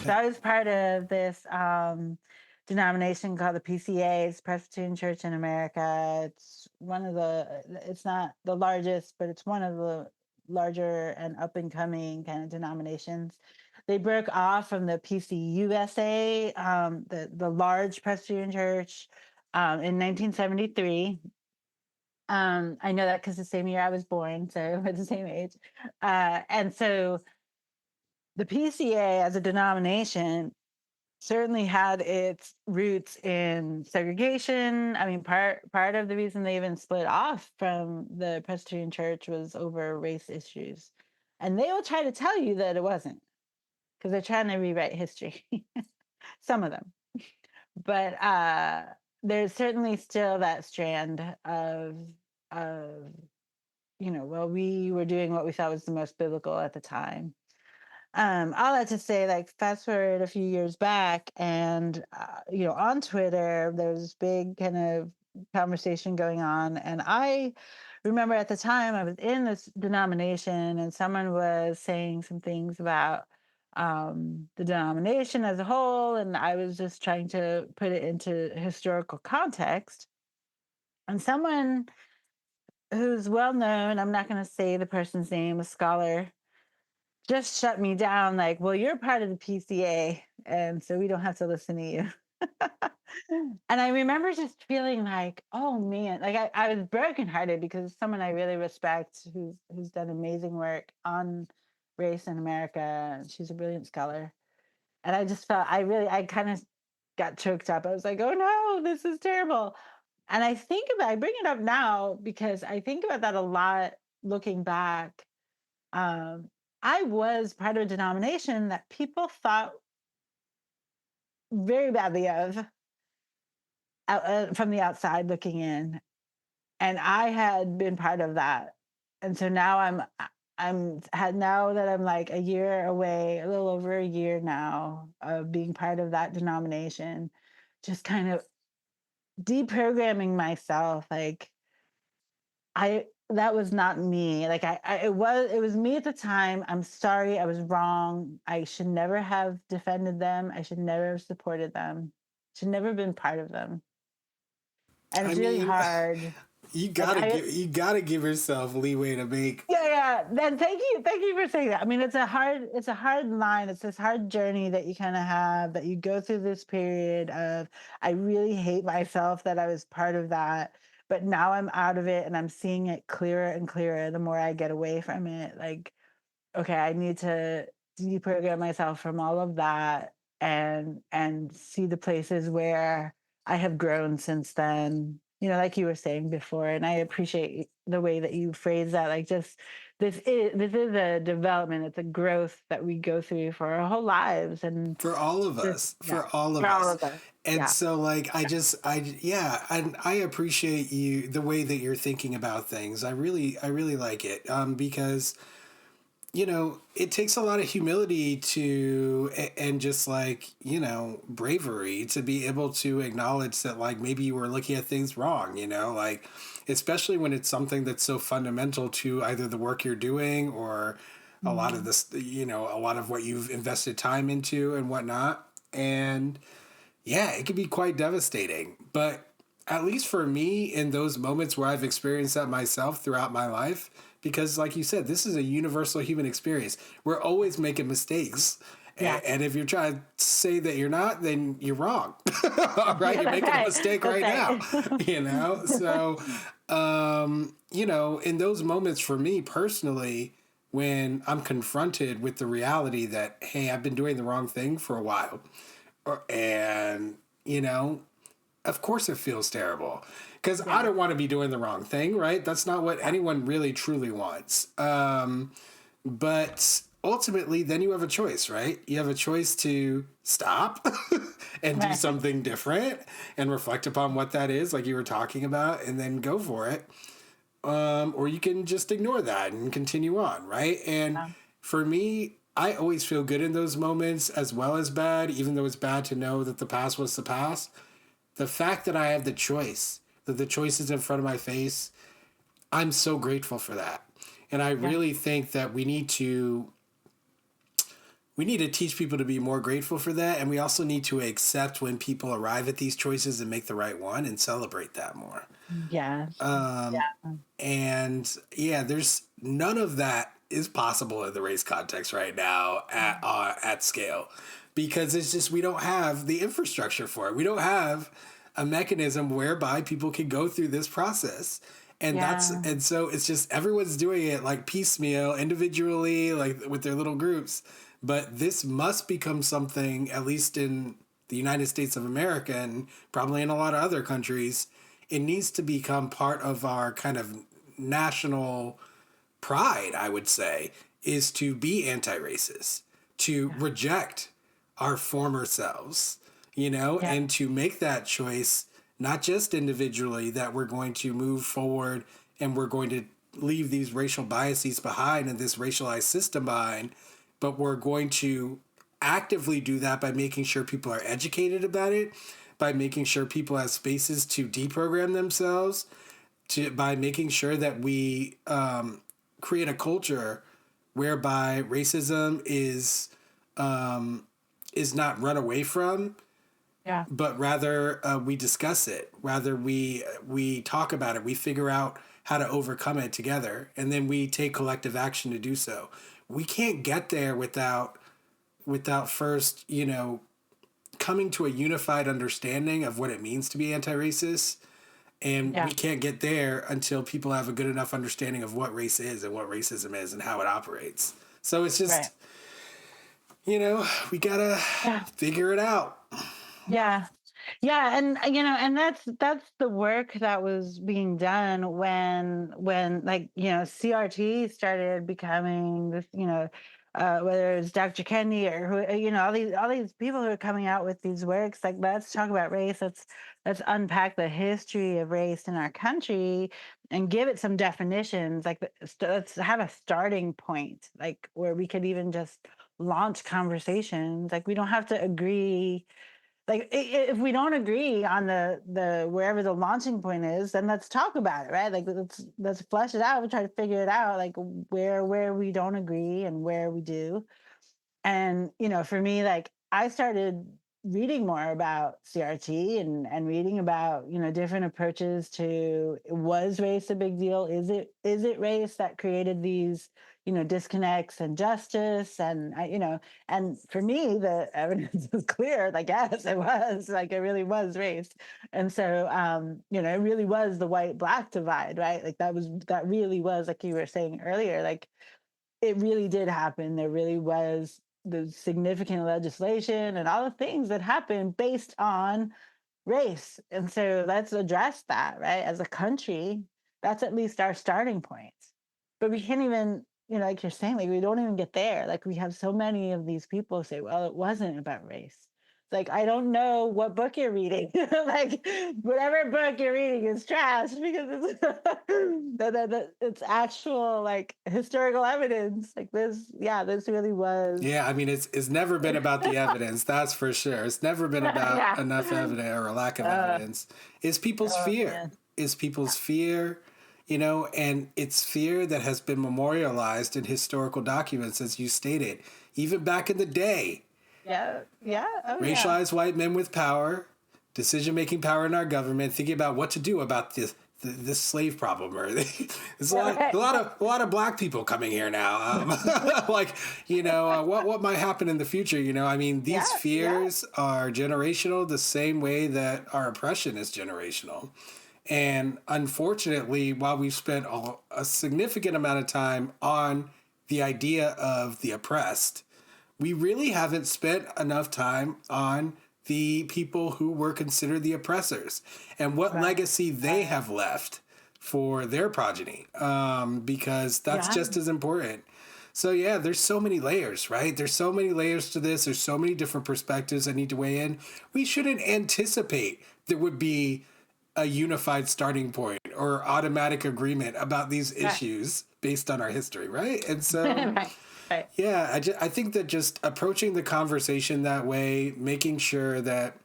So I was part of this denomination called the PCA. It's Presbyterian Church in America. It's not the largest, but it's one of the larger and up and coming kind of denominations. They broke off from the PCUSA, the large Presbyterian Church, in 1973. I know that because the same year I was born, so we're the same age. And so the PCA as a denomination certainly had its roots in segregation. I mean, part of the reason they even split off from the Presbyterian Church was over race issues. And they will try to tell you that it wasn't because they're trying to rewrite history. Some of them. But there's certainly still that strand of well, we were doing what we thought was the most biblical at the time. All that to say, like, fast forward a few years back, and on Twitter, there's this big kind of conversation going on, and I remember at the time I was in this denomination, and someone was saying some things about the denomination as a whole, and I was just trying to put it into historical context. And someone who's well known, I'm not going to say the person's name, a scholar, just shut me down like, well, you're part of the PCA, and so we don't have to listen to you. And I remember just feeling like, oh man, like I was brokenhearted because someone I really respect who's done amazing work on race in America. She's a brilliant scholar. And I just felt I kind of got choked up. I was like, oh no, this is terrible. And I bring it up now because I think about that a lot looking back. um, I was part of a denomination that people thought very badly of from the outside looking in, and I had been part of that. And so now now that I'm like a year away, a little over a year now of being part of that denomination, just kind of deprogramming myself. Like I that was not me. Like it was me at the time. I'm sorry, I was wrong. I should never have defended them. I should never have supported them. Should never have been part of them. And I it's really mean, hard. you Like gotta give yourself leeway to make. yeah. Then thank you for saying that. I mean, it's a hard line. It's this hard journey that you kind of have, that you go through this period of, I really hate myself that I was part of that, but now I'm out of it and I'm seeing it clearer and clearer the more I get away from it. Like, okay, I need to deprogram myself from all of that and see the places where I have grown since then. Like you were saying before, and I appreciate the way that you phrase that. Like, just this is a development. It's a growth that we go through for our whole lives, and For all of just us, yeah, for all for of all us. of us. And Yeah, so, like, yeah, and I appreciate you, the way that you're thinking about things. I really like it, because, it takes a lot of humility and just, like, bravery to be able to acknowledge that, like, maybe you were looking at things wrong, like, especially when it's something that's so fundamental to either the work you're doing or a lot of mhm. this, a lot of what you've invested time into and whatnot. And yeah, it can be quite devastating. But at least for me, in those moments where I've experienced that myself throughout my life, because like you said, this is a universal human experience. We're always making mistakes. Yeah, And if you're trying to say that you're not, then you're wrong. All right, yeah. you're That's making a right. mistake That's right now. right. So, in those moments for me personally, when I'm confronted with the reality that, hey, I've been doing the wrong thing for a while, and of course it feels terrible because I Yeah, don't want to be doing the wrong thing, right? That's not what yeah, anyone really truly wants. But ultimately, then you have a choice, right? You have a choice to stop and do right. something different and reflect upon what that is, like you were talking about, and then go for it. Or you can just ignore that and continue on, right? And Yeah, for me, I always feel good in those moments as well as bad, even though it's bad to know that the past was the past. The fact that I have the choice, that the choice is in front of my face, I'm so grateful for that. And I yeah, really think that we need to teach people to be more grateful for that, and we also need to accept when people arrive at these choices and make the right one and celebrate that more. Yes. Um, Yeah. and yeah, there's none of that is possible in the race context right now at scale, because it's just we don't have the infrastructure for it. We don't have a mechanism whereby people can go through this process. Yeah. And so it's just everyone's doing it like piecemeal, individually, like with their little groups. But this must become something, at least in the United States of America and probably in a lot of other countries, it needs to become part of our kind of national pride, I would say, is to be anti-racist, to Yeah. reject our former selves, you know, Yeah. and to make that choice, not just individually, that we're going to move forward and we're going to leave these racial biases behind and this racialized system behind, but we're going to actively do that by making sure people are educated about it, by making sure people have spaces to deprogram themselves, by making sure that we create a culture whereby racism is not run away from, Yeah. but rather we discuss it. Rather we talk about it. We figure out how to overcome it together, and then we take collective action to do so. We can't get there without first, you know, coming to a unified understanding of what it means to be anti-racist, and Yeah. we can't get there until people have a good enough understanding of what race is and what racism is and how it operates. So it's Right. just, you know, we gotta Yeah. figure it out. Yeah. Yeah, and and that's the work that was being done when like, CRT started becoming this, whether it's Dr. Kendi or who, all these people who are coming out with these works, like, let's talk about race, let's unpack the history of race in our country and give it some definitions, like, let's have a starting point, like, where we could even just launch conversations. Like, we don't have to agree, like, if we don't agree on the wherever the launching point is, then let's talk about it, right? Like, let's flesh it out. We try to figure it out, like, where we don't agree and where we do. And for me, like, I started reading more about CRT and reading about different approaches to, was race a big deal, is it race that created these disconnects and justice, and and for me the evidence is clear, like, yes, it was, like, it really was race. And so it really was the white black divide, right? Like, that really was, like you were saying earlier, like, it really did happen. There really was the significant legislation and all the things that happened based on race. And so let's address that, right? As a country, that's at least our starting point. But we can't even, like you're saying, like, we don't even get there. Like, we have so many of these people say, well, it wasn't about race. It's like, I don't know what book you're reading. Like, whatever book you're reading is trash, because it's it's actual, like, historical evidence. Like, this, yeah, this really was. Yeah, I mean, it's never been about the evidence, that's for sure. It's never been about Yeah. enough evidence or a lack of Uh, evidence. It's people's oh fear. man. It's people's fear, you know, and it's fear that has been memorialized in historical documents, as you stated, even back in the day. Yeah. Yeah. Oh yeah. Racialized white men with power, decision making power in our government, thinking about what to do about this slave problem. Or there's Yeah. Right. a lot of black people coming here now. Like, what might happen in the future. I mean, Yeah. these Yeah. fears are generational, the same way that our oppression is generational. And unfortunately, while we've spent a significant amount of time on the idea of the oppressed, we really haven't spent enough time on the people who were considered the oppressors and what Right. legacy they Right. have left for their progeny, because that's Yeah. just as important. So, yeah, there's so many layers, right? There's so many layers to this. There's so many different perspectives that need to weigh in. We shouldn't anticipate there would be a unified starting point or automatic agreement about these Right. issues based on our history, right? And so, Right. Right. yeah, I think that just approaching the conversation that way, making sure that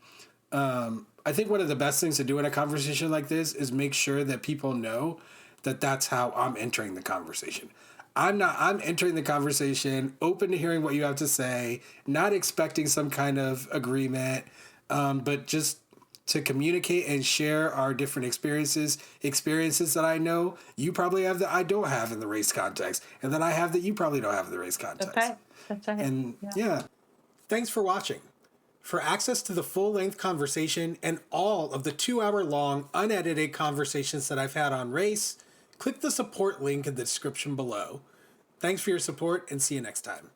I think one of the best things to do in a conversation like this is make sure that people know that that's how I'm entering the conversation. I'm entering the conversation, open to hearing what you have to say, not expecting some kind of agreement, but just to communicate and share our different experiences that I know you probably have that I don't have in the race context, and that I have that you probably don't have in the race That's context. right. That's right. And Yeah. yeah, Thanks for watching. For access to the full-length conversation and all of the 2-hour-long unedited conversations that I've had on race, click the support link in the description below. Thanks for your support and see you next time.